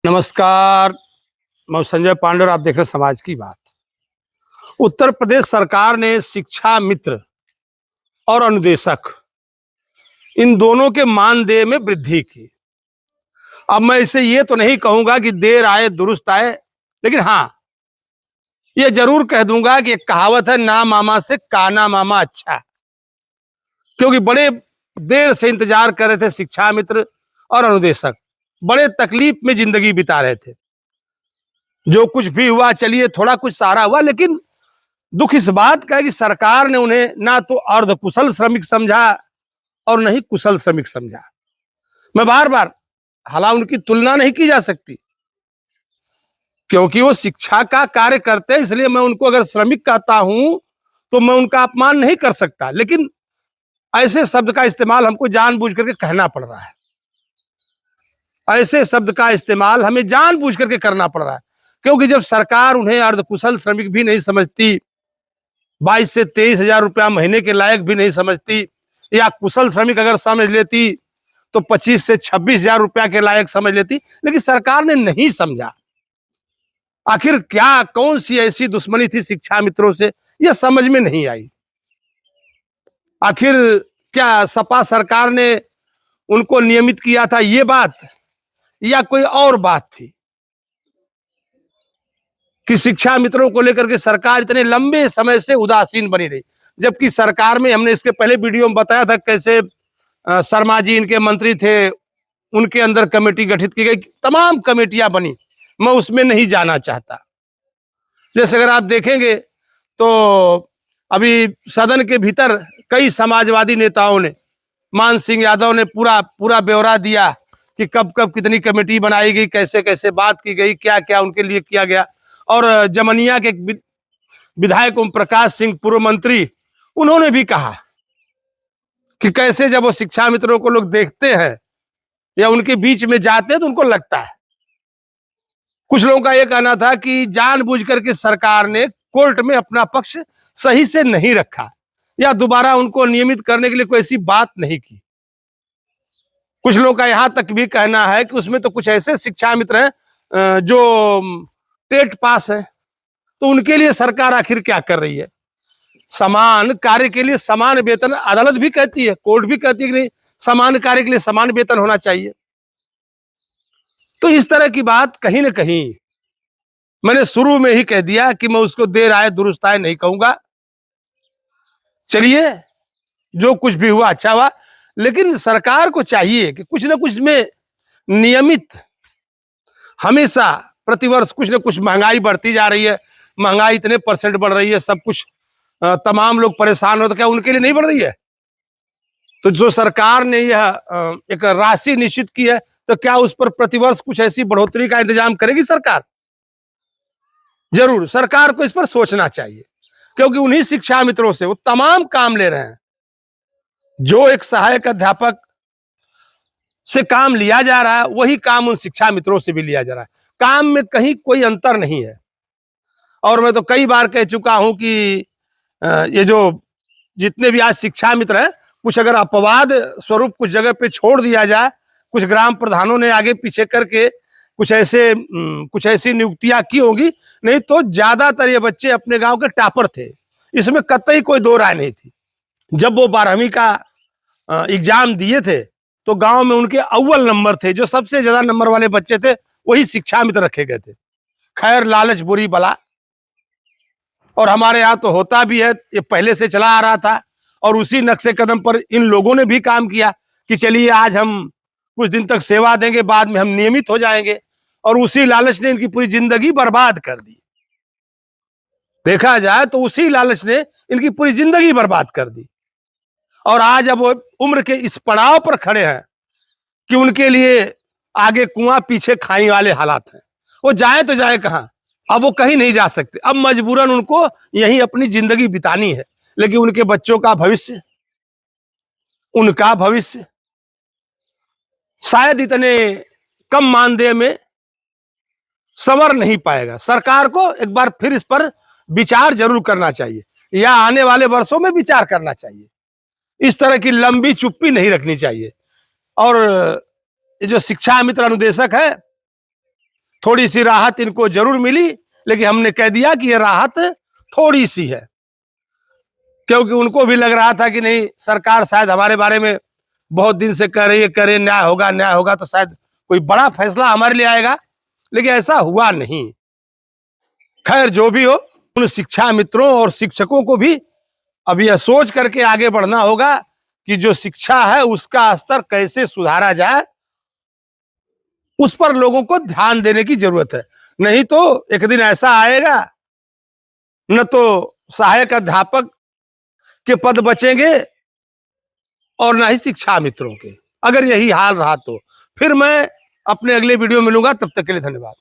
नमस्कार। मैं संजय पांडे और आप देख रहे हैं समाज की बात। उत्तर प्रदेश सरकार ने शिक्षा मित्र और अनुदेशक इन दोनों के मानदेय में वृद्धि की। अब मैं इसे ये तो नहीं कहूंगा कि देर आए दुरुस्त आए, लेकिन हाँ, ये जरूर कह दूंगा कि एक कहावत है, ना मामा से काना मामा अच्छा। क्योंकि बड़े देर से इंतजार कर रहे थे शिक्षा मित्र और अनुदेशक, बड़े तकलीफ में जिंदगी बिता रहे थे। जो कुछ भी हुआ, चलिए थोड़ा कुछ सहारा हुआ, लेकिन दुख इस बात का है कि सरकार ने उन्हें ना तो अर्धकुशल श्रमिक समझा और न ही कुशल श्रमिक समझा। मैं बार बार, हालांकि उनकी तुलना नहीं की जा सकती क्योंकि वो शिक्षा का कार्य करते हैं, इसलिए मैं उनको अगर श्रमिक कहता हूं तो मैं उनका अपमान नहीं कर सकता, लेकिन ऐसे शब्द का इस्तेमाल हमको जानबूझ करके कहना पड़ रहा है। ऐसे शब्द का इस्तेमाल हमें जानबूझ करके करना पड़ रहा है, क्योंकि जब सरकार उन्हें अर्धकुशल श्रमिक भी नहीं समझती, 22 से 23 हजार रुपया महीने के लायक भी नहीं समझती, या कुशल श्रमिक अगर समझ लेती तो 25 से 26 हजार रुपया के लायक समझ लेती, लेकिन सरकार ने नहीं समझा। आखिर क्या, कौन सी ऐसी दुश्मनी थी शिक्षा मित्रों से, यह समझ में नहीं आई। आखिर क्या सपा सरकार ने उनको नियमित किया था, ये बात, या कोई और बात थी कि शिक्षा मित्रों को लेकर के सरकार इतने लंबे समय से उदासीन बनी रही। जबकि सरकार में, हमने इसके पहले वीडियो में बताया था कैसे शर्मा जी इनके मंत्री थे, उनके अंदर कमेटी गठित की गई, तमाम कमेटियां बनी, मैं उसमें नहीं जाना चाहता। जैसे अगर आप देखेंगे तो अभी सदन के भीतर कई समाजवादी नेताओं ने, मान सिंह यादव ने पूरा पूरा ब्यौरा दिया कि कब कब कितनी कमेटी बनाई गई, कैसे कैसे बात की गई, क्या क्या उनके लिए किया गया। और जमनिया के विधायक ओम प्रकाश सिंह, पूर्व मंत्री, उन्होंने भी कहा कि कैसे जब वो शिक्षा मित्रों को लोग देखते हैं या उनके बीच में जाते हैं तो उनको लगता है। कुछ लोगों का यह कहना था कि जानबूझ करके सरकार ने कोर्ट में अपना पक्ष सही से नहीं रखा या दोबारा उनको नियमित करने के लिए कोई ऐसी बात नहीं की। कुछ लोगों का यहां तक भी कहना है कि उसमें तो कुछ ऐसे शिक्षा मित्र हैं जो टेट पास है, तो उनके लिए सरकार आखिर क्या कर रही है। समान कार्य के लिए समान वेतन, अदालत भी कहती है, कोर्ट भी कहती है कि नहीं, समान कार्य के लिए समान वेतन होना चाहिए। तो इस तरह की बात कहीं ना कहीं, मैंने शुरू में ही कह दिया कि मैं उसको देर आए दुरुस्त आए नहीं कहूंगा। चलिए, जो कुछ भी हुआ अच्छा हुआ, लेकिन सरकार को चाहिए कि कुछ ना कुछ में नियमित, हमेशा प्रतिवर्ष कुछ ना कुछ, महंगाई बढ़ती जा रही है, महंगाई इतने परसेंट बढ़ रही है, सब कुछ तमाम लोग परेशान हो, तो क्या उनके लिए नहीं बढ़ रही है? तो जो सरकार ने यह एक राशि निश्चित की है, तो क्या उस पर प्रतिवर्ष कुछ ऐसी बढ़ोतरी का इंतजाम करेगी सरकार? जरूर सरकार को इस पर सोचना चाहिए, क्योंकि उन्हीं शिक्षा मित्रों से वो तमाम काम ले रहे हैं। जो एक सहायक अध्यापक से काम लिया जा रहा है, वही काम उन शिक्षा मित्रों से भी लिया जा रहा है। काम में कहीं कोई अंतर नहीं है। और मैं तो कई बार कह चुका हूं कि ये जो जितने भी आज शिक्षा मित्र हैं, कुछ अगर अपवाद स्वरूप कुछ जगह पे छोड़ दिया जाए, कुछ ग्राम प्रधानों ने आगे पीछे करके कुछ ऐसी नियुक्तियां की होंगी, नहीं तो ज्यादातर ये बच्चे अपने गांव के टॉपर थे, इसमें कतई कोई दो राय नहीं थी। जब वो 12वीं का एग्जाम दिए थे तो गांव में उनके अव्वल नंबर थे, जो सबसे ज्यादा नंबर वाले बच्चे थे वही शिक्षा मित्र रखे गए थे। खैर, लालच बुरी बला, और हमारे यहाँ तो होता भी है, ये पहले से चला आ रहा था, और उसी नक्शे कदम पर इन लोगों ने भी काम किया कि चलिए आज हम कुछ दिन तक सेवा देंगे, बाद में हम नियमित हो जाएंगे, और उसी लालच ने इनकी पूरी जिंदगी बर्बाद कर दी। देखा जाए तो उसी लालच ने इनकी पूरी जिंदगी बर्बाद कर दी, और आज अब वो उम्र के इस पड़ाव पर खड़े हैं कि उनके लिए आगे कुआं पीछे खाई वाले हालात हैं। वो जाए तो जाए कहां, अब वो कहीं नहीं जा सकते, अब मजबूरन उनको यहीं अपनी जिंदगी बितानी है। लेकिन उनके बच्चों का भविष्य, उनका भविष्य शायद इतने कम मानदेय में संवर नहीं पाएगा। सरकार को एक बार फिर इस पर विचार जरूर करना चाहिए, या आने वाले वर्षों में विचार करना चाहिए। इस तरह की लंबी चुप्पी नहीं रखनी चाहिए। और जो शिक्षा मित्र अनुदेशक है, थोड़ी सी राहत इनको जरूर मिली, लेकिन हमने कह दिया कि ये राहत थोड़ी सी है, क्योंकि उनको भी लग रहा था कि नहीं, सरकार शायद हमारे बारे में बहुत दिन से कह रही है, करे न्याय होगा, तो शायद कोई बड़ा फैसला हमारे लिए आएगा, लेकिन ऐसा हुआ नहीं। खैर, जो भी हो, उन शिक्षा मित्रों और शिक्षकों को भी अब यह सोच करके आगे बढ़ना होगा कि जो शिक्षा है उसका स्तर कैसे सुधारा जाए, उस पर लोगों को ध्यान देने की जरूरत है। नहीं तो एक दिन ऐसा आएगा, न तो सहायक अध्यापक के पद बचेंगे और न ही शिक्षा मित्रों के। अगर यही हाल रहा तो फिर मैं अपने अगले वीडियो में मिलूंगा। तब तक के लिए धन्यवाद।